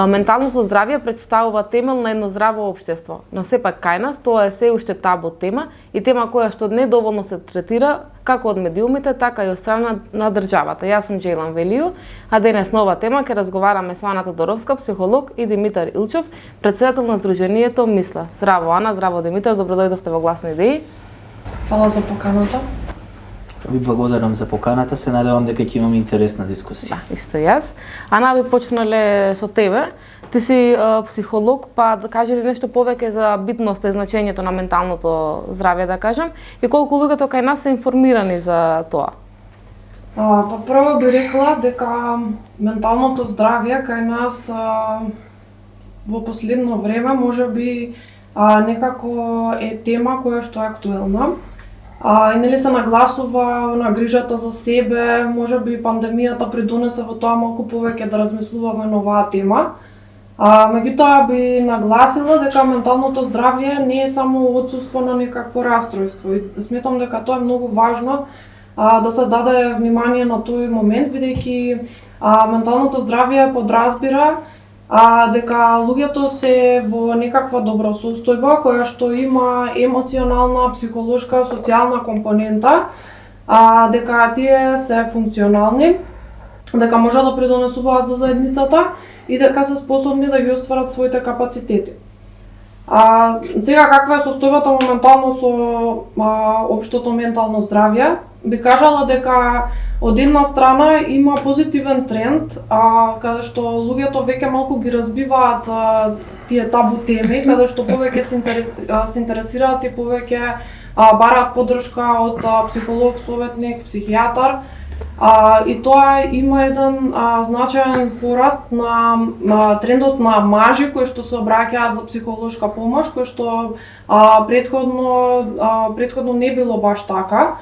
Менталното здравје представува темел на едно здраво општество, но сепак кај нас тоа е се уште табу тема и тема која што недоволно се третира како од медиумите, така и од страна на државата. Јас сум Џејлан Велију, а денес на ова тема ќе разговараме со Ана Тодоровска, психолог, и Димитар Илчев, претседател на Сдруженијето Мисла. Здраво Ана, здраво Димитар, добродојдовте во Гласни идеи. Фала за поканата. Ви благодарам за поканата, се надевам дека ќе имаме интересна дискусија. Да, исто јас. Ана, би почнале со тебе. Ти си психолог, па да кажи ли нешто повеќе за битноста и значењето на менталното здравје, да кажам, и колку луѓето кај нас се информирани за тоа? Па прво би рекла дека менталното здравје кај нас во последно време можеби некако е тема која што е актуелна. И нели се нагласува на грижата за себе, можеби пандемијата придонесе во тоа малку повеќе да размислуваме на оваа тема. Меѓутоа би нагласила дека менталното здравје не е само отсуство на некакво расстройство. И сметам дека тоа е многу важно да се даде внимание на тој момент, бидејќи менталното здравје подразбира дека луѓето се во некаква добра состојба која што има емоционална, психолошка, социјална компонента, дека тие се функционални, дека може да придонесуваат за заедницата и дека се способни да ги остварат своите капацитети. Сега каква е состојбата моментално со општото ментално здравје? Би кажала дека од една страна има позитивен тренд, каде што луѓето веќе малку ги разбиваат тие табу теми, каде што повеќе се интересираат и повеќе бараат поддршка од психолог, советник, психијатар. И тоа има еден значаен пораст на трендот на мажи кои што се обраќаат за психолошка помош, кој што претходно не било баш така.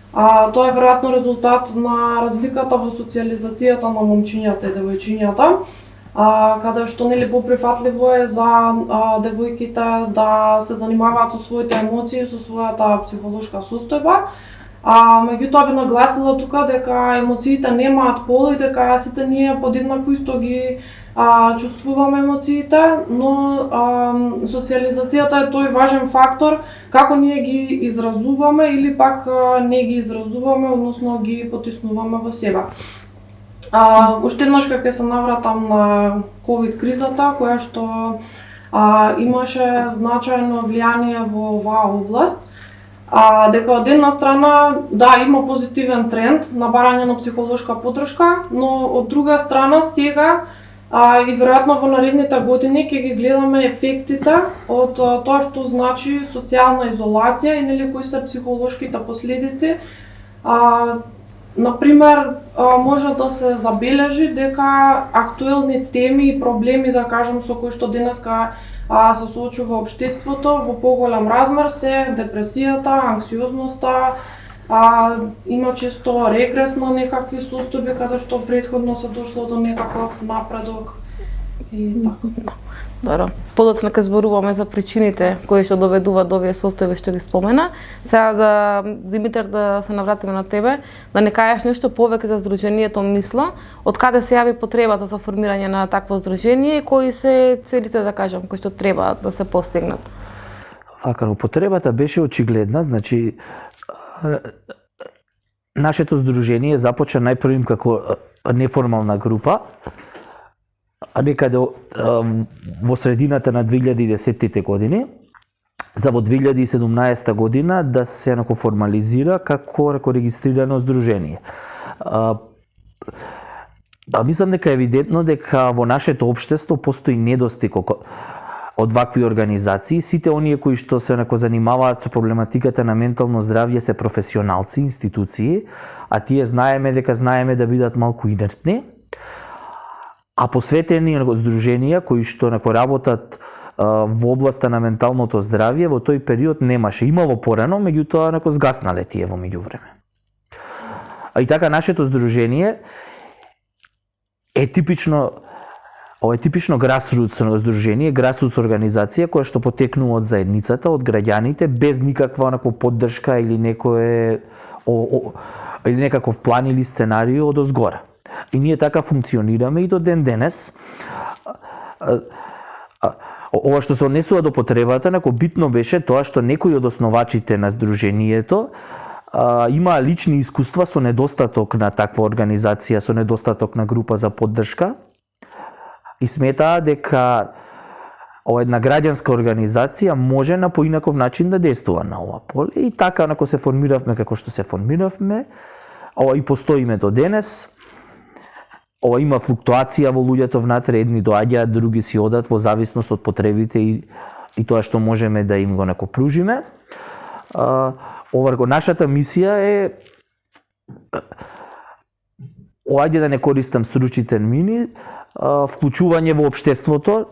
Тоа е веројатно резултат на разликата во социјализацијата на момчињата и девојчињата, каде што нели поприфатливо е за девојките да се занимаваат со своите емоции, со својата психолошка состојба. Меѓутоа би нагласила тука дека емоциите немаат пол и дека сите ние подеднакво исто ги чувствуваме емоциите, но социјализацијата е тој важен фактор како ние ги изразуваме или пак не ги изразуваме, односно ги потиснуваме во себе. Уште еднаш кога се навратам на ковид кризата, која што имаше значајно влијание во оваа област, дека од една страна има позитивен тренд на барање на психолошка поддршка, но од друга страна сега и веројатно во наредните години ќе ги гледаме ефектите од тоа што значи социјална изолација и нели кои се психолошките последици. Например, може да се забележи дека актуелни теми и проблеми, да кажам, со кои што денеска се соочува општеството во поголем размер се депресијата, анксиозноста, има често регрес на некакви состојби каде што претходно се дошло до некаков напредок и така. Добро. Подоцна ќе зборуваме за причините кои што доведуваат до овие состојби што ги спомена. Сега да Димитар да се навратиме на тебе, да не кажеш нешто повеќе за Сдруженијето Мисла, од каде се јави потребата за формирање на такво здружение и кои се целите, да кажам, кои што треба да се постигнат? Потребата беше очигледна, значи нашето здружение започна најпрвим како неформална група, некаде во средината на 2010-тите години, за во 2017 година да се формализира како регистрирано здружение. Мислам дека е евидентно дека во нашето општество постои недостиг од вакви организации. Сите оние кои што се занимаваат со проблематиката на ментално здравје се професионалци, институции, а тие знаеме да бидат малку инертни, а посветени здруженија кои што работат во областа на менталното здравје во тој период немаше. Имало порано, меѓутоа згаснале тие во меѓувреме. И така нашето здружение е типично грасрутс здружение, грасрутс организација која што потекнува од заедницата, од граѓаните, без никаква поддршка или некаков план или сценарио од озгора. И ние така функционираме и до ден денес. ова што се однесува до потребата, неко битно беше тоа што некои од основачите на здружението има лични искуства со недостаток на таква организација, со недостаток на група за поддршка и сметаа дека ова една граѓанска организација може на поинаков начин да действува на ова поле и така нако се формиравме како што се формиравме. Ова и постоиме до денес. Ова има флуктуација во луѓето внатре, едни доаѓаат, други си одат во зависност од потребите и тоа што можеме да им го неко пружиме. Нашата мисија е ајде да не користам стручитен мини, вклучување во општеството,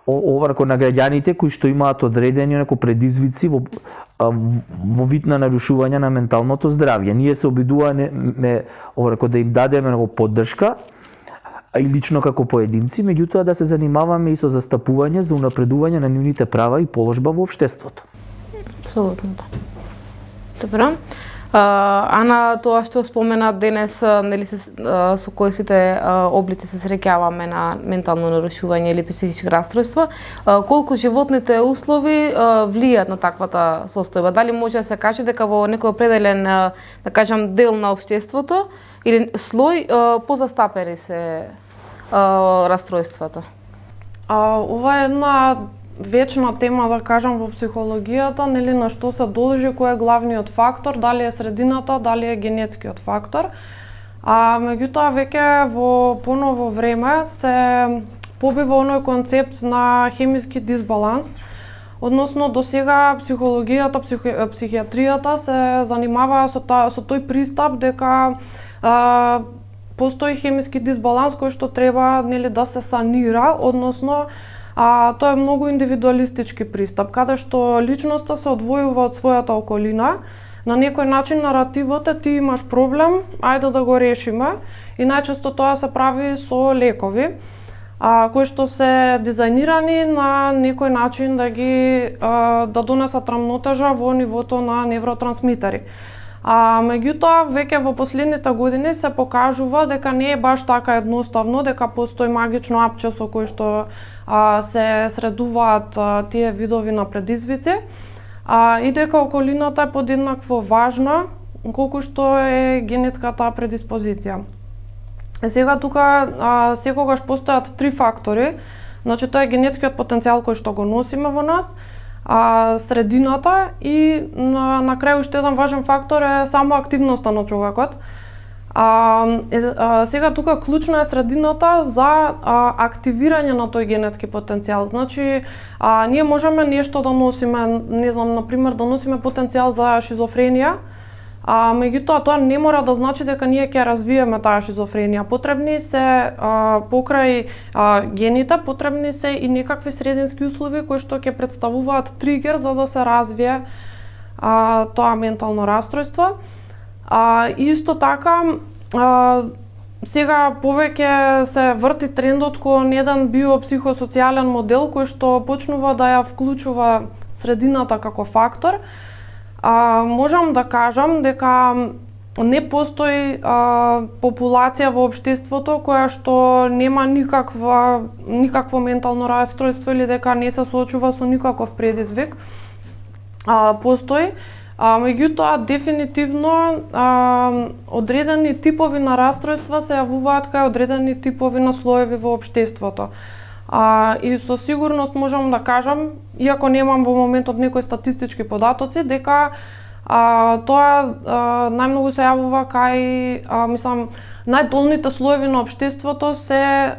на граѓаните кои што имаат одредени неко предизвици во вид на нарушување на менталното здравје. Ние се обидуваме да им дадеме поддршка, а и лично како поединци, меѓутоа да се занимаваме и со застапување за унапредување на нивните права и положба во општеството. Апсолутно да. Добро. Ана, тоа што спомена денес, нели со кои сите облици се среќаваме на ментално нарушување или психички расстройства, колку животните услови влијаат на таквата состојба? Дали може да се каже дека во некој определен, да кажам, дел на општеството или слој позастапени се расстройствата? Ова е една вечна тема, да кажам, во психологијата, нели, на што се должи, кој е главниот фактор, дали е средината, дали е генетскиот фактор. Меѓутоа, веќе во поново време се побива оној концепт на хемиски дисбаланс, односно до сега психологијата, психијатријата се занимаваа со тој пристап дека постои хемиски дисбаланс кој што треба, нели, да се санира, односно тоа е многу индивидуалистички пристап, каде што личноста се одвојува од својата околина. На некој начин наративот е ти имаш проблем, ајде да го решиме, и најчесто тоа се прави со лекови, кои што се дизајнирани на некој начин да донесат рамнотежа во нивото на невротрансмитери. Меѓутоа, веќе во последните години се покажува дека не е баш така едноставно, дека постои магично апче со кој што се средуваат тие видови на предизвици, и дека околината е подеднакво важна колку што е генетската предиспозиција. Сега тука секогаш постојат три фактори, значи тоа е генетскиот потенцијал кој што го носиме во нас, средината и на крај уште еден важен фактор е само активноста на човекот. Сега тука клучна е средината за активирање на тој генетски потенцијал. Значи, ние можеме нешто да носиме, не знам, например, да носиме потенцијал за шизофренија, меѓутоа тоа не мора да значи дека ние ќе развиеме таа шизофренија. Потребни се покрај гените, потребни се и некакви средински услови кои што ќе представуваат тригер за да се развие тоа ментално расстройство. Исто така, сега повеќе се врти трендот кон еден биопсихосоцијален модел кој што почнува да ја вклучува средината како фактор. Можам да кажам дека не постои популација во општеството која што нема никакво ментално расстройство или дека не се соочува со никаков предизвик. Постои. Меѓутоа, дефинитивно, одредени типови на расстройства се јавуваат кај одредени типови на слоеви во општеството. И со сигурност можам да кажам, иако немам во моментот некои статистички податоци, дека тоа најмногу се јавува кај, најдолните слоеви на општеството се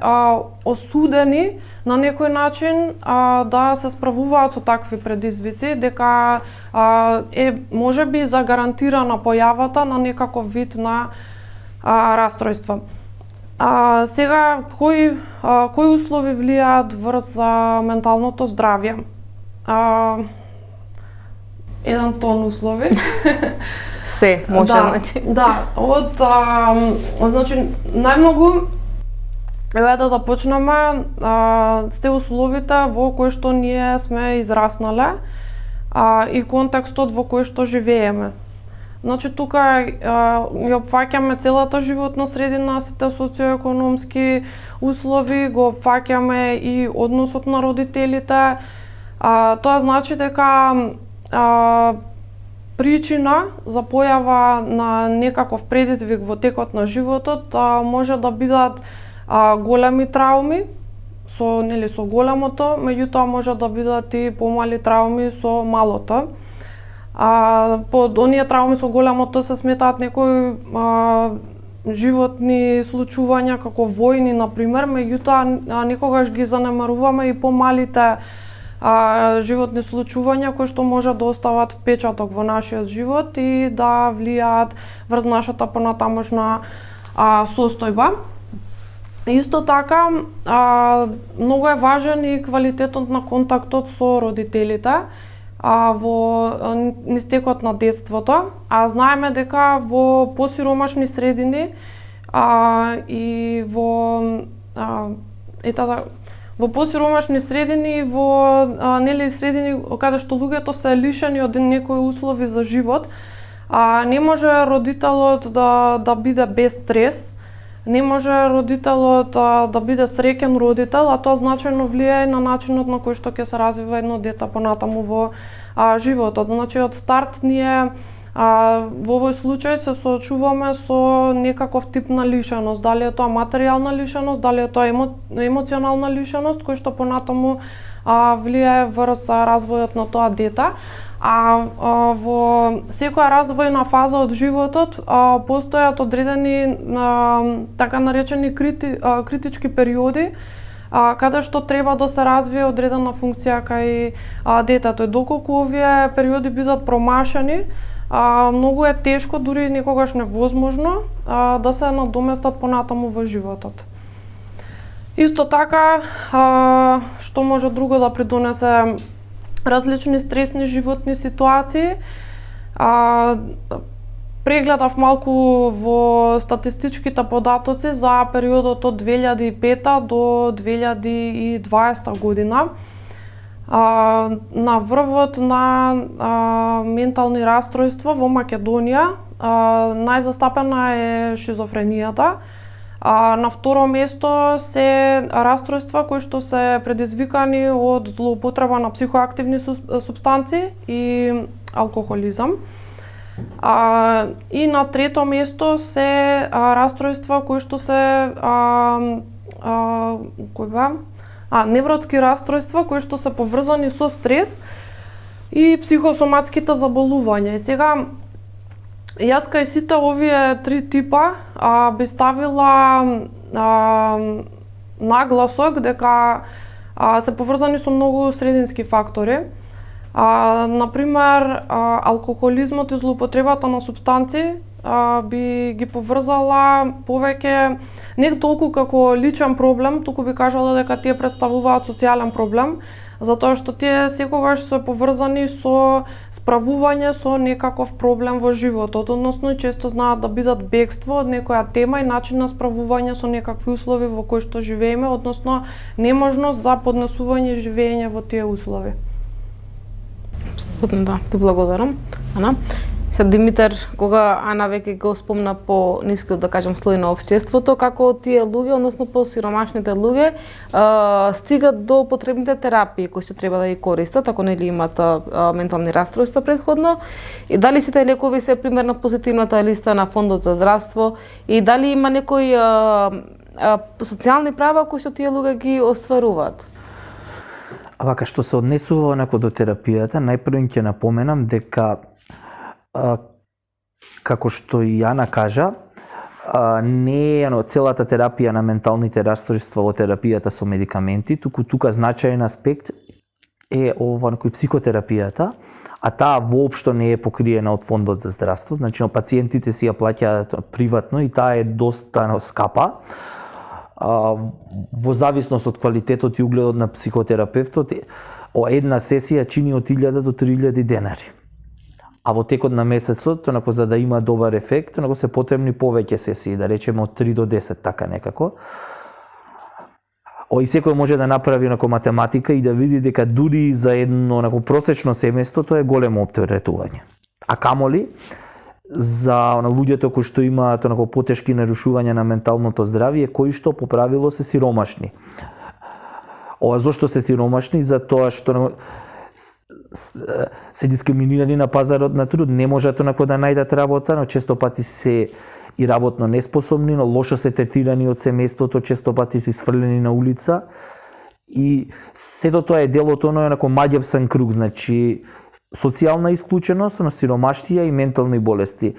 осудени на некој начин да се справуваат со такви предизвици, дека е можеби загарантирана појавата на некаков вид на расстройство. Сега, кои услови влијаат врз менталното здравје? Еден тон услови. Се може, значи. Да, значи најмногу еве да почнеме се условите во кои што ние сме израснале и контекстот во кој што живееме. Значи тука ја опфаќаме целата животна средина, сите социоекономски услови, го опфаќаме и односот на родителите. Тоа значи дека причина за појава на некаков предизвик во текот на животот може да бидат големи трауми со големото, меѓутоа може да бидат и помали трауми со малото. Под оние трауми со големото се сметаат некои животни случувања како војни на пример, меѓутоа некогаш ги занемаруваме и помалите животни случувања кои што може да остават впечаток во нашиот живот и да влијаат врз нашата понатамошна состојба. Исто така, многу е важен и квалитетот на контактот со родителите во нистекот на детството. Знаеме дека во посиромашни средини и во посиромашни средини, во средини каде што луѓето се лишени од некои услови за живот, не може родителот да биде без стрес, не може родителот да биде среќен родител, а тоа значајно влијае на начинот на кој што ќе се развива едно дете понатаму во животот. Значи од старт ние во овој случај се соочуваме со некаков тип на лишеност, дали е тоа материјална лишеност, дали е тоа емоционална лишеност кој што понатаму влијае врз развојот на тоа дете. Во секоја развојна фаза од животот постојат одредени така наречени критички периоди каде што треба да се развие одредена функција кај детето. Доколку овие периоди бидат промашени, многу е тешко, дури некогаш невозможно, да се надоместат понатаму во животот. Исто така, што може друго да придонесе различни стресни животни ситуации. Прегледав малку во статистичките податоци за периодот од 2005 до 2020 година. На врвот на ментални растројства во Македонија најзастапена е шизофренијата. На второ место се растројства кои што се предизвикани од злоупотреба на психоактивни супстанции и алкохолизам. И на трето место се растројства кои што се невротски растројства кои што се поврзани со стрес и психосоматските заболувања. И сега јас кај сите овие три типа би ставила нагласок дека се поврзани со многу средински фактори. Например, алкохолизмот и злоупотребата на супстанции би ги поврзала повеќе не толку како личен проблем, туку би кажала дека тие представуваат социјален проблем, затоа што тие секогаш се поврзани со справување со некаков проблем во животот, односно често знаат да бидат бегство од некоја тема и начин на справување со некакви услови во кои што живееме, односно неможност за поднесување и живење во тие услови. Да, ти благодарам, Ана. Сега Димитар, кога Ана веќе го спомна по нискиот, да кажем, слој на општеството, како тие луѓе, односно по сиромашните луѓе, стигат до потребните терапии кои што треба да ги користат, ако нели имат ментални растројства претходно, и дали сите лекови се пример на позитивната листа на Фондот за здравство, и дали има некои социјални права кои што тие луѓе ги остваруваат? Вака, што се однесува до терапијата, најпрво ќе напоменам дека како што и Ана кажа, не е целата терапија на менталните растројства во терапијата со медикаменти, туку тука значаен аспект е ова кој психотерапијата, а таа воопшто не е покриена од Фондот за здравство, значи пациентите си ја плаќаат приватно и таа е доста скапа. Во зависност од квалитетот и угледот на психотерапевтот, една сесија чини од 1000 до 3000 денари. А во текот на месецот, за да има добар ефект, се потребни повеќе сесии, да речеме од 3 до 10, така некако. И секој може да направи математика и да види дека дури за едно просечно семејство тоа е големо оптеретување. А камоли за луѓето кои што имаат онако потешки нарушувања на менталното здравје, кои што по правило се сиромашни. Зошто се сиромашни? Затоа што се дискриминирани на пазарот на труд, не можат онако да најдат работа, но често пати се и работно неспособни, но лошо се третирани од семејството, често пати се сврлени на улица. И сето тоа е дел од оној онако маѓепсан круг, значи социјална исклученост, но сиромаштија и ментални болести.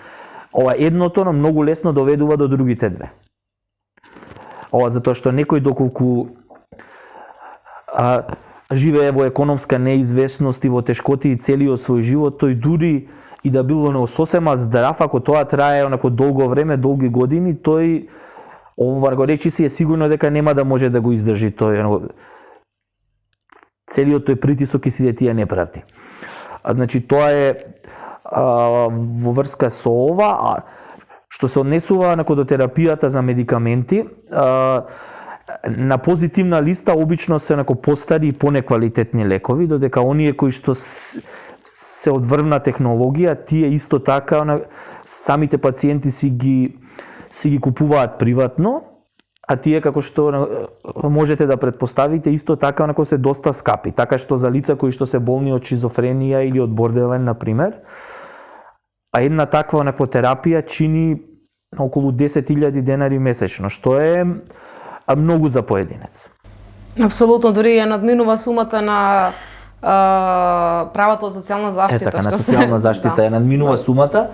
Едното но многу лесно доведува до другите две. Затоа што некој доколку живее во економска неизвестност и во тешкоти и целиот свој живот, тој дури и да бил сосема здрав, ако тоа трае онако долго време, долги години, тој го речи си е сигурно дека нема да може да го издржи тој целиот тој притисок и сите тие неправди. Значи тоа е во врска со ова, што се однесува до терапијата за медикаменти. На позитивна листа обично се постари и понеквалитетни лекови, додека оние кои што се од врвна технологија, тие исто така самите пациенти си ги купуваат приватно, а тие како што можете да претпоставите исто така се доста скапи, така што за лица кои што се болни од шизофренија или од борделен на пример, а една таква терапија чини околу 10.000 денари месечно, што е многу за поединец. Апсолутно, дури ја надминува сумата на правото од социјална заштита. Така, на социјална заштита ја надминува сумата.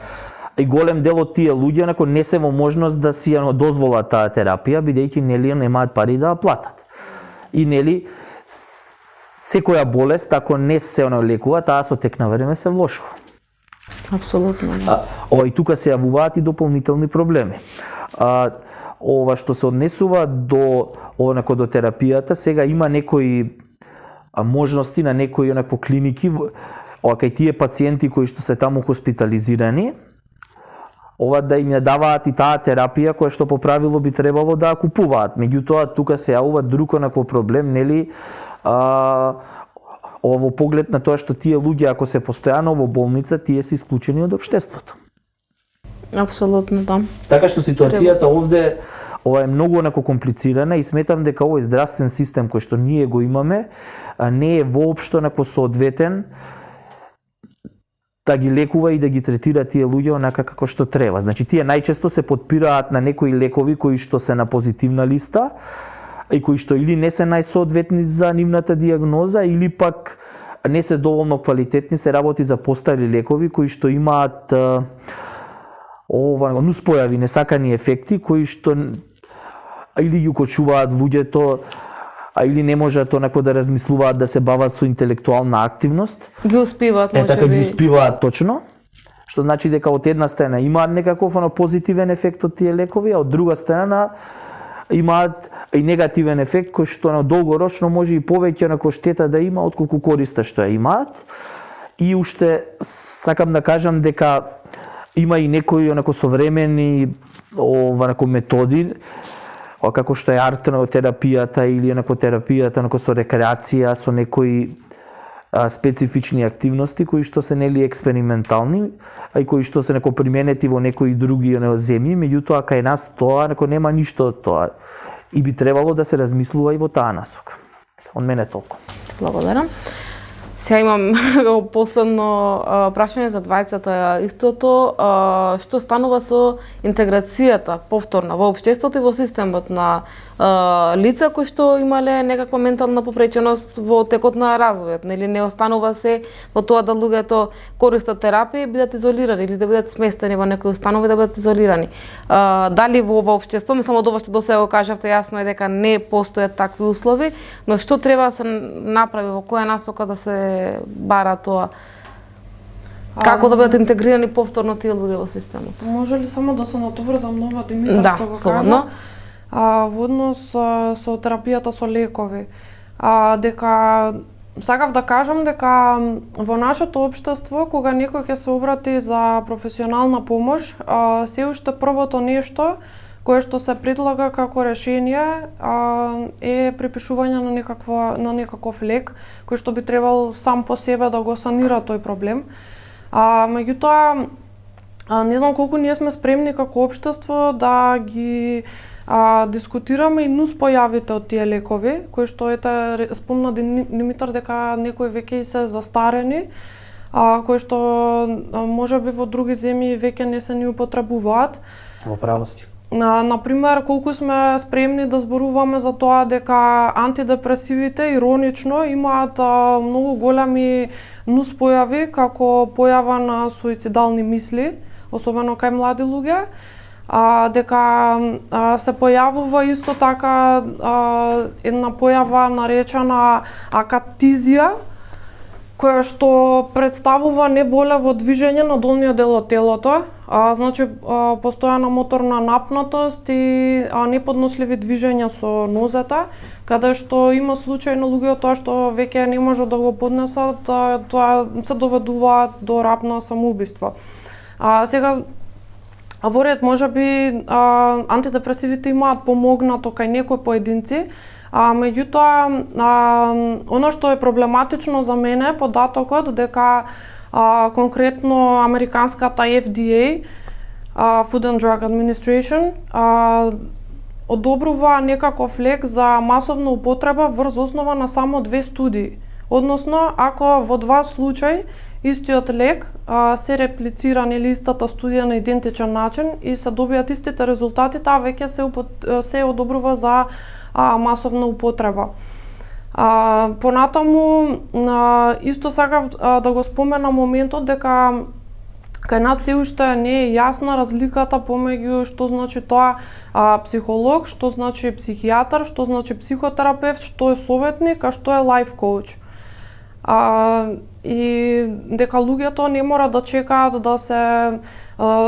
И голем дел од тие луѓе не се во можност да си дозволат таа терапија, бидејќи немаат пари да ја платат. И секоја болест, ако не се лекува, таа со тек на време се влошува. Апсолутно. И тука се јавуваат и дополнителни проблеми. Ова што се однесува до терапијата, сега има некои можности на некои клиники, кај тие пациенти кои што се таму хоспитализирани, да им ја даваат и таа терапија која што по правило би требало да ја купуваат. Меѓутоа тука се јавува друг проблем, нели, во поглед на тоа што тие луѓе ако се постојано во болница, тие се исклучени од општеството. Апсолутно, да. Така што ситуацијата овде е многу комплицирана и сметам дека овој здравствен систем кој што ние го имаме не е воопшто соодветен да ги лекува и да ги третира тие луѓе онака како што треба. Значи тие најчесто се подпираат на некои лекови кои што се на позитивна листа и кои што или не се најсоодветни за нивната дијагноза или пак не се доволно квалитетни, се работи за постари лекови кои што имаат нуспојави, несакани ефекти кои што или ги укочуваат луѓето, или не можат да размислуваат да се бават со интелектуална активност. Ги успиваат, можеби. Така ги успиваат точно. Што значи дека од една страна имаат некаков позитивен ефект од тие лекови, а од друга страна имаат и негативен ефект кој што долгорочно може и повеќе штета да има отколку користа што ја имаат. И уште сакам да кажам дека има и некои современи методи, како што е арт-терапијата или терапијата со рекреација, со некои специфични активности кои што се експериментални, а и кои што се применети во некои други земји, меѓутоа кај нас тоа нема ништо од тоа. И би требало да се размислува и во таа насока. Од мене толку. Благодарам. Сега имам последно прашање за двајцата истото. Што станува со интеграцијата повторна во општеството и во системот на лица кои што имале некаква ментална попреченост во текот на развојот, нели не останува се во тоа да луѓето користат терапија и бидат изолирани или да бидат сместени во некои установи да бидат изолирани. Дали во општество, мислам од ова што досега го кажавте, јасно е дека не постојат такви услови, но што треба да се направи, во која насока да се бара тоа? Како да бидат интегрирани повторно тие луѓе во системот? Може ли само да се натоврзам на ова Димитар што го слободно. Во однос со терапијата со лекови, дека сакав да кажам дека во нашето општество кога некој ќе се обрати за професионална помош, се уште првото нешто кое што се предлага како решение е припишување на некаков лек кој што би требал сам по себе да го санира тој проблем. Меѓутоа Не знам колку ние сме спремни како општество да ги дискутираме и нуспојавите од тие лекови, кои што спомна Димитар дека некои веќе се застарени, кои што можеби во други земји веќе не се ни употребуваат. Во правости. Например, колку сме спремни да зборуваме за тоа дека антидепресивите иронично имаат многу големи нуспојави како појава на суицидални мисли, особено кај млади луѓе, дека се појавува исто така една појава наречена акатизија, која што представува неволја во движење на долниот дел од телото, значи постојана моторна напнатост и неподносливи движења со нозете, каде што има случаи на луѓе тоа што веќе не можат да го поднесат, тоа се доведуваат до рап на самоубиство. Сега во ред можеби антидепресивите имаат помогнато кај некои поединци, меѓутоа оно што е проблематично за мене е податокот дека конкретно американската FDA, Food and Drug Administration, одобрува некаков лек за масовна употреба врз основа на само 2 студии. Односно, ако во 2 случаи истиот лек се реплицира нели истата студија на идентичен начин и се добијат истите резултати, таа веќе се одобрува за масовна употреба. Понатаму исто сакав да го споменам моментот дека кај нас се уште не е јасна разликата помеѓу што значи тоа психолог, што значи психијатар, што значи психотерапевт, што е советник, а што е лайф коуч. И дека луѓето не мора да чекаат да се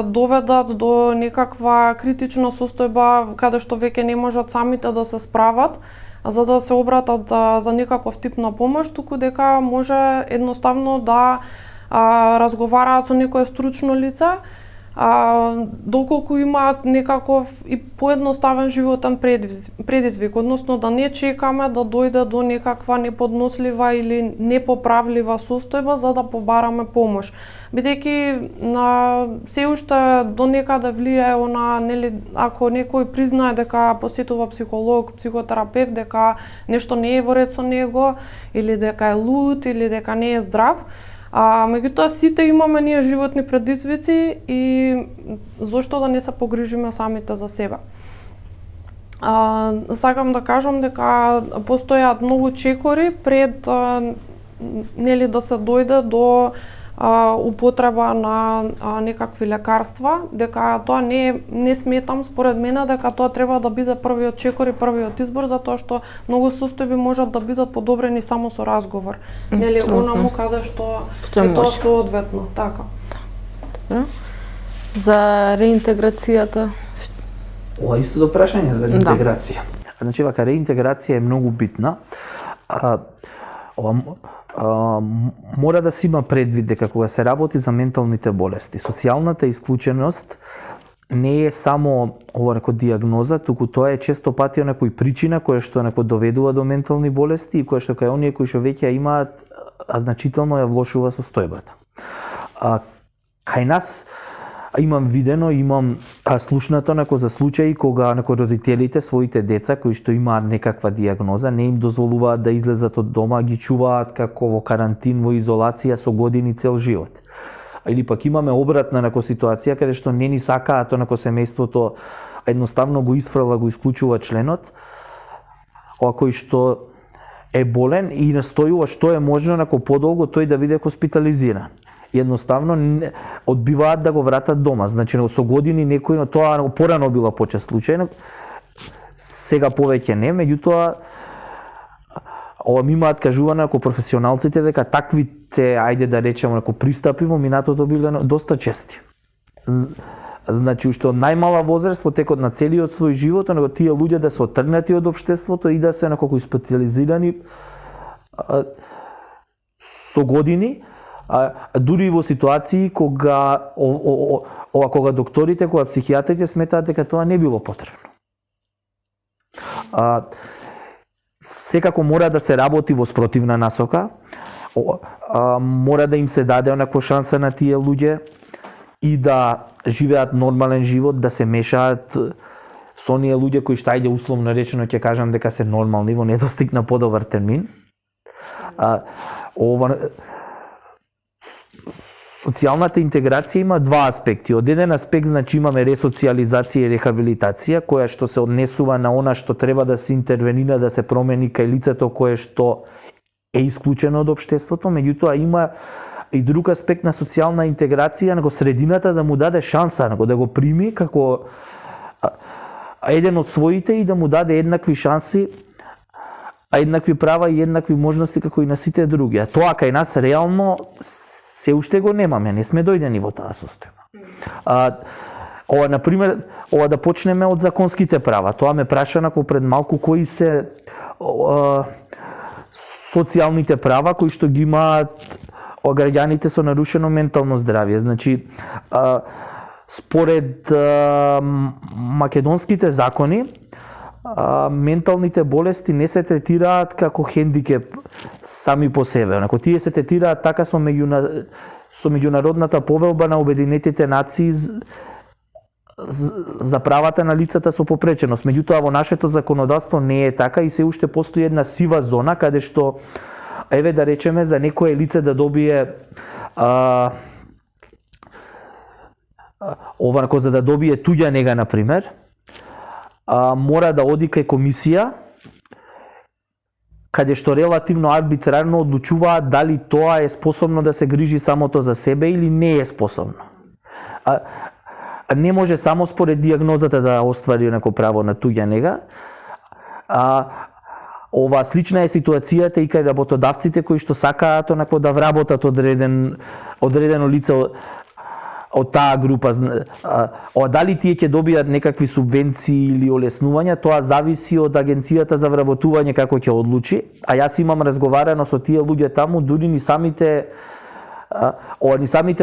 доведат до некаква критична состојба каде што веќе не можат самите да се справат, за да се обратат за некаков тип на помош, туку дека може едноставно да разговараат со некое стручно лице, доколку имаат некаков и поедноставен животен предизвик, односно да не чекаме да дојде до некаква неподнослива или непоправлива состојба за да побараме помош. Бидејќи се уште до некаде влијае она, нели, ако некој признае дека посетува психолог, психотерапевт, дека нешто не е во ред со него, или дека е луд, или дека не е здрав, меѓутоа сите имаме ние животни предизвици и зошто да не се погрижиме самите за себе. Сакам да кажам дека постојаат многу чекори пред нели да се дојде до употреба на некакви лекарства, дека тоа не сметам според мене дека тоа треба да биде првиот чекор и првиот избор, затоа што многу состојби можат да бидат подобрени само со разговор. Нели онаму каде што е тоа соодветно, така. Добро. За реинтеграцијата. Ова исто прашање за реинтеграција. Значи вака реинтеграција е многу битна. Мора да се има предвид дека кога се работи за менталните болести, социјалната исклученост не е само ова некоја диагноза, туку тоа е често пати некоја причина која што доведува до ментални болести и која што кај оние кои што веќе имаат значително ја влошува состојбата. Кај нас имам видено, имам слушнато за случаи кога родителите своите деца кои што имаат некаква диагноза не им дозволуваат да излезат од дома, ги чуваат како во карантин, во изолација со години цел живот. Или пак имаме обратна ситуација каде што не ни сакаат семејството, едноставно го исфрла, го исклучува членот, кој што е болен и настојува што е можно подолго тој да биде хоспитализиран. Едноставно одбиваат да го вратат дома. Значи со години некој, тоа порано била почест случај, сега повеќе не, меѓутоа имаат кажувано професионалците дека таквите, ајде да речеме, пристапи во минатото биле доста чести. Значи уште од најмала возраст во текот на целиот свој живот, тие луѓе да се отргнати од општеството и да се испатилизирани со години, дури во ситуации кога докторите, кога психијатрите сметаат дека тоа не било потребно. Секако мора да се работи во спротивна насока, мора да им се даде шанса на тие луѓе и да живеат нормален живот, да се мешаат со оние луѓе кои што, ајде условно речено ќе кажам дека се нормални, во недостиг на подобар термин. Социјалната интеграција има два аспекти. Од еден аспект, значи, имаме ресоциализација и рехабилитација, која што се однесува на она што треба да се интервенира, да се промени кај лицето кое што е исклучено од општеството, меѓутоа има и друг аспект на социјална интеграција, него средината да му даде шанса, него да го прими како еден од своите и да му даде еднакви шанси, еднакви права и еднакви можности како и на сите други. А тоа кај нас реално се уште го немаме, не сме дојдени во таа состојба. Ова, например, да почнеме од законските права. Тоа ме праша нако пред малку кои се социјалните права кои што ги имаат граѓаните со нарушено ментално здравје. Значи, според македонските закони, менталните болести не се третираат како хендикеп сами по себе. Онако тие се третираат така со меѓународната повелба на Обединетите нации за правата на лицата со попреченост. Меѓутоа во нашето законодавство не е така и се уште постои една сива зона каде што, еве да речеме, за некое лице да добие за да добие туѓа нега, например, мора да оди кај комисија, каде што релативно арбитрарно одлучуваат дали тоа е способно да се грижи самото за себе или не е способно. Не може само според дијагнозата да оствари неко право на туѓа нега. Ова слична е ситуацијата и кај работодавците кои што сакаат онако да вработат одредено лице од таа група. Дали тие ќе добијат некакви субвенции или олеснувања, тоа зависи од агенцијата за вработување како ќе одлучи. А јас имам разговарано со тие луѓе таму, дури ни самите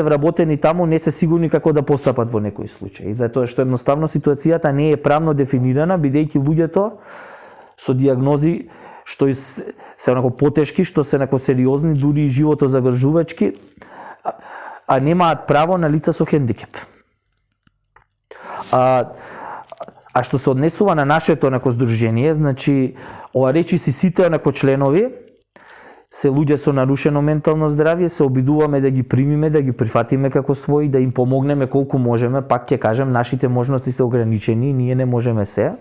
вработени таму не се сигурни како да постапат во некој случај. Затоа што едноставно ситуацијата не е правно дефинирана, бидејќи луѓето со дијагнози што се онако потешки, што се онако сериозни, дури и животозагржувачки, а немаат право на лица со хендикеп. А што се однесува на нашето онако здружение, значи, речи си сите онако членови се луѓе со нарушено ментално здравје, се обидуваме да ги примиме, да ги прифатиме како своји, да им помогнеме колку можеме, пак ќе кажем, нашите можности се ограничени, ние не можеме се.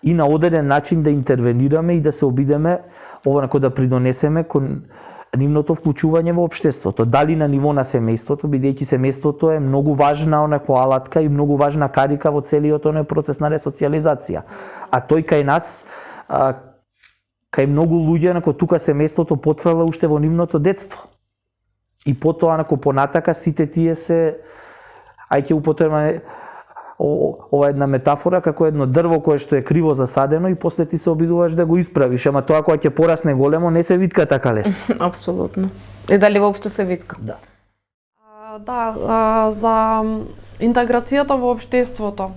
И на одреден начин да интервенираме и да се обидеме онако да придонесеме кон нивното вклучување во општеството. Дали на ниво на семејството, бидејќи семејството е многу важна онако алатка и многу важна карика во целиот оној процес на ресоциализација. А тој кај нас, кај многу луѓе, онако тука семејството потврла уште во нивното детство. И потоа онако понатака сите тие се, ќе употребаме ова една метафора како едно дрво кое што е криво засадено и после ти се обидуваш да го исправиш, ама тоа кога ќе порасне големо не се витка така лесно. Апсолутно. И дали воопшто се витка? Да. За интеграцијата во општеството.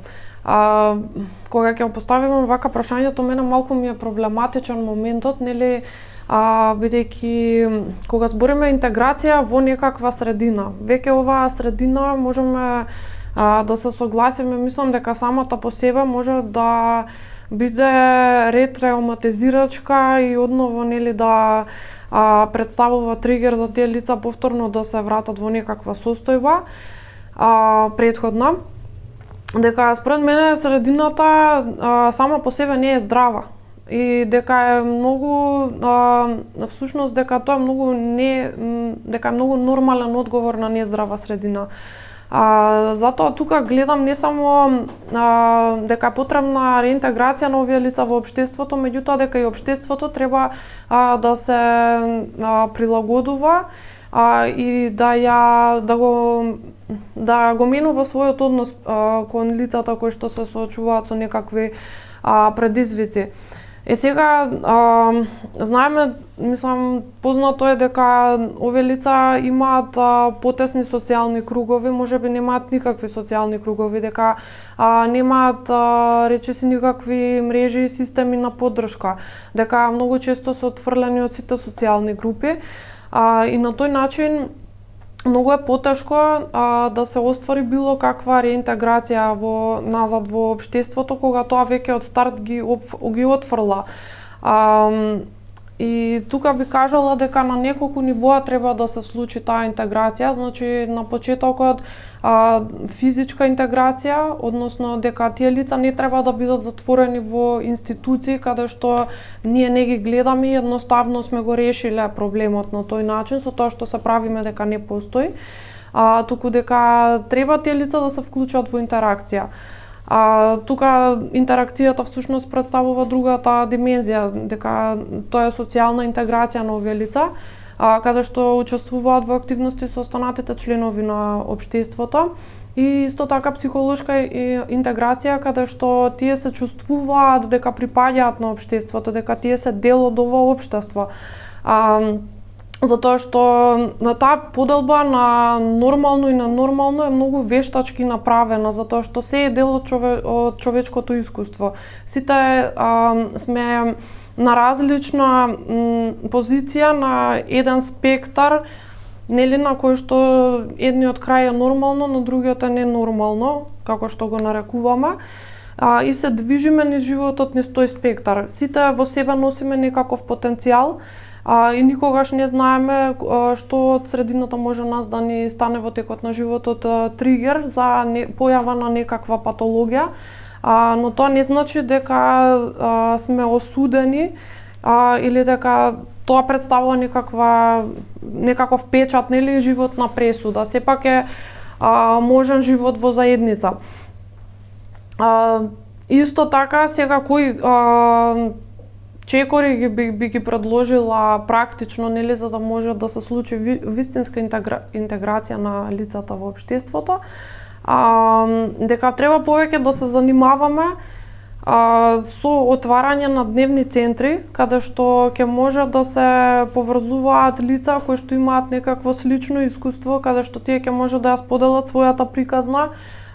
Кога ќе поставиме вака прашањето, мене малку ми е проблематичен моментот, нели, бидејќи кога збориме интеграција во некаква средина, веќе оваа средина можеме да се согласиме, мислам дека самата по себе може да биде ретравматизирачка и одново, нели, да представува тригер за тие лица повторно да се вратат во некаква состојба претходна. Дека според мене средината сама по себе не е здрава и дека е многу всушност дека тоа е многу нормален одговор на нездрава средина. Затоа тука гледам не само дека е потребна реинтеграција на овие лица во општеството, меѓутоа дека и општеството треба да се прилагодува и да го менува својот однос кон лицата кои што се соочуваат со некакви предизвици. Сега, знаеме, мислам, познато е дека овие лица имаат потесни социјални кругови, можеби немаат никакви социјални кругови, дека немаат, речиси, никакви мрежи и системи на поддршка, дека многу често се отфрлени од сите социјални групи и на тој начин многу е потешко да се оствари било каква реинтеграција назад во општеството кога тоа веќе од старт ги отфрла. И тука би кажала дека на неколку нивоа треба да се случи таа интеграција, значи на почетокот физичка интеграција, односно дека тие лица не треба да бидат затворени во институции каде што ние не ги гледаме и едноставно сме го решиле проблемот на тој начин со тоа што се правиме дека не постои, туку дека треба тие лица да се вклучат во интеракција. Тука интеракцијата всушност представува другата димензија, дека тоа е социјална интеграција на овие лица, каде што учествуваат во активности со останатите членови на општеството и исто така психолошка интеграција каде што тие се чувствуваат дека припаѓаат на општеството, дека тие се дел од ова општество. Затоа што на таа поделба на нормално и ненормално е многу вештачки направена, затоа што се е дел од човечкото искуство. Сите сме на различна позиција, на еден спектар, нели, на кој што едниот крај е нормално, на другиот е ненормално, како што го нарекуваме. И се движиме низ животот низ тој спектар. Сите во себе носиме некаков потенцијал, и никогаш не знаеме што од средината може нас да ни стане во текот на животот тригер за појава на некаква патологија, но тоа не значи дека сме осудени или дека тоа представува некаков печат, нели, животна пресуда. Сепак е можен живот во заедница. Исто така, сега кој чекори би ги предложила практично, нели, за да може да се случи вистинска интеграција на лицата во општеството, дека треба повеќе да се занимаваме со отварање на дневни центри, каде што ќе може да се поврзуваат лица кои што имаат некакво слично искуство, каде што тие ќе може да ја споделат својата приказна,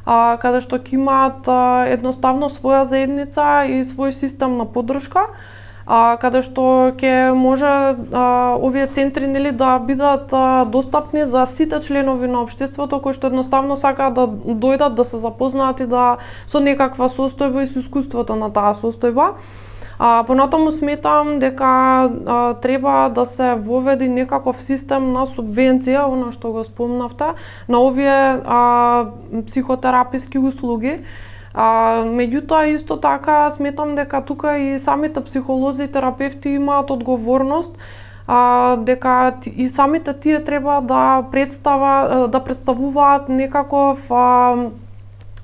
каде што ќе имаат едноставно своја заедница и свој систем на поддршка, каде што ќе може овие центри, нели, да бидат достапни за сите членови на општеството кои што едноставно сакаат да дојдат, да се запознаат и да со некаква состојба и со искуството на таа состојба. Понатаму сметам дека треба да се воведи некаков систем на субвенција, она што го спомнавте, на овие психотераписки услуги. Меѓутоа, исто така, сметам дека тука и самите психолози и терапевти имаат одговорност, дека и самите тие треба да представуваат некаков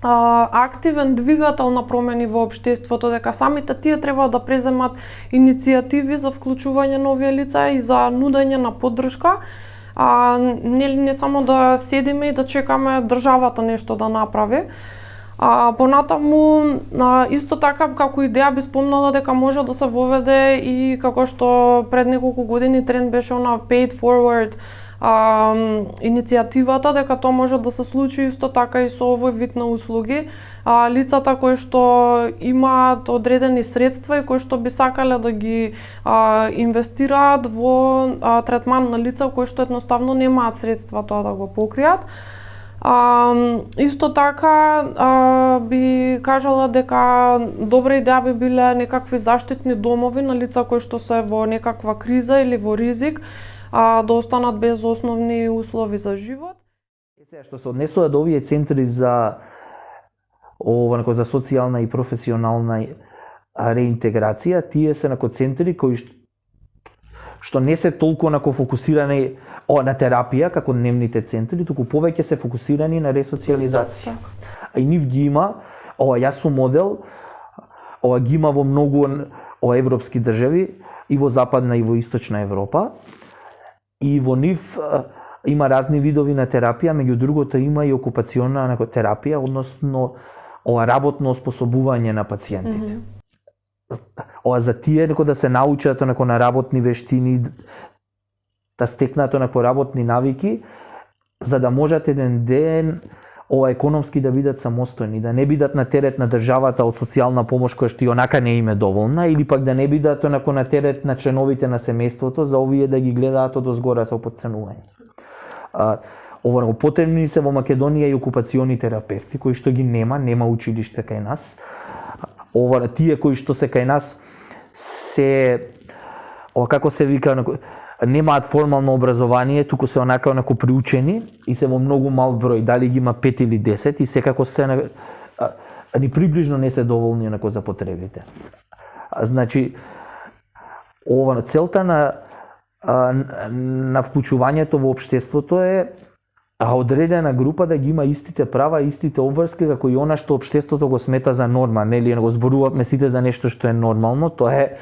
активен двигател на промени во општеството, дека самите тие треба да преземат иницијативи за вклучување на овие лица и за нудење на поддршка, не само да седиме и да чекаме државата нешто да направи. Понатаму, исто така, како идеја би спомнала дека може да се воведе и како што пред неколку години тренд беше она paid forward иницијативата, дека тоа може да се случи исто така и со овој вид на услуги. Лицата кои што имаат одредени средства и кои што би сакале да ги инвестираат во третман на лица кои што едноставно немаат средства тоа да го покријат. Исто така би кажала дека добра идеја би биле некакви заштитни домови на лица кои што се во некаква криза или во ризик, да останат без основни услови за живот. Сега што се однесува до овие центри за за социјална и професионална реинтеграција, тие се центри кои што не се толку фокусирани на терапија како дневните центри, туку повеќе се фокусирани на ресоциализација. И нив ги има, јас сум модел, ги има во многу европски држави, и во западна и во источна Европа. И во нив има разни видови на терапија, меѓу другото има и окупационна терапија, односно работно оспособување на пациентите. За тие да се научат на работни вештини, да стекнат работни навики, за да можат еден ден економски да бидат самостојни, да не бидат на терет на државата од социјална помош која што и онака не им е доволна, или пак да не бидат на терет на членовите на семејството за овие да ги гледаат од озгора со потценување. ова потребни се во Македонија и окупациони терапевти кои што ги нема училиште кај нас. Ова тие кои што се кај нас се како се вика, немаат формално образование, туку се онако приучени и се во многу мал број, дали ги има 5 или 10 и секако се ни приближно не се доволни онако за потребите. Значи, ова целта на вклучувањето во општеството е одредена група да ги има истите права, истите обврски како и она што општеството го смета за норма, нели го зборуваме сите за нешто што е нормално, тоа е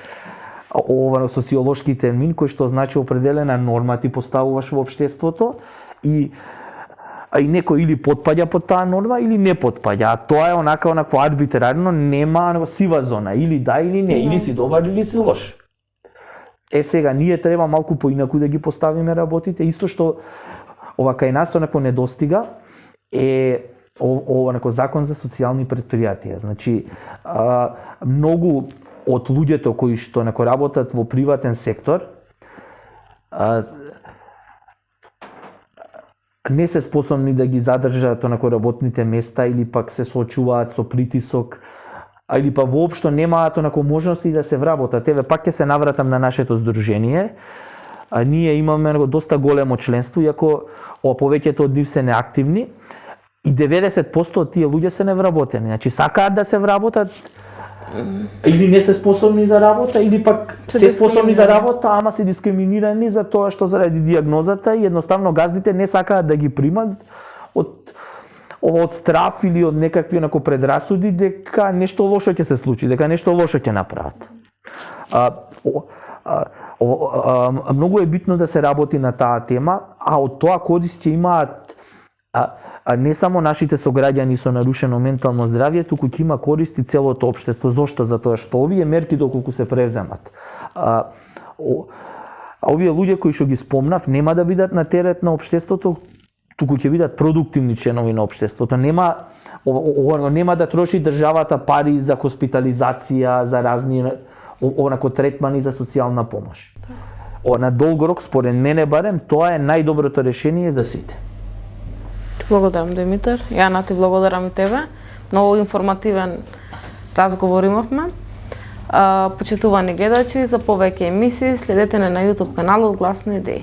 ова социолошки термин кој што значи определена норма ти поставуваш во општеството и некој или потпаѓа под таа норма или не потпаѓа. А тоа е онакво арбитрарно, нема сива зона, или да или не, или си добар или си лош. Сега ние треба малку поинаку да ги поставиме работите, исто што ова кај нас онако недостига е онако закон за социјални претпријатија. Значи многу од луѓето кои што онако работат во приватен сектор не се способни да ги задржат онако работните места или пак се соочуваат со притисок, или па воопшто немаат онако можности да се вработат. Еве пак ќе се навратам на нашето здружение. Ние имаме доста големо членство, иако повеќето од нив се неактивни и 90% од тие луѓе се невработени. Значи сакаат да се вработат, или не се способни за работа, или пак се способни за работа, ама се дискриминирани за тоа што заради дијагнозата и едноставно газдите не сакаат да ги примат од страв или од некакви онако предрасуди дека нешто лошо ќе се случи, дека нешто лошо ќе направат. Многу е битно да се работи на таа тема, а од тоа корист ќе имаат не само нашите сограѓани со нарушено ментално здравје, туку ќе има користи целото општество. Зошто? Затоа што овие мерки доколку се преземат, овие луѓе кои што ги спомнав нема да бидат на терет на општеството, туку ќе бидат продуктивни членови на општеството. Нема да троши државата пари за хоспитализација, за разни онако третмани за социјална помош. На долг рок, според мене барем, тоа е најдоброто решение за сите. Благодарам, Димитар. Јана, ти благодарам и тебе. Многу информативен разговор имавме. Почитувани гледачи, за повеќе емисии следете на YouTube каналот Глас на идеи.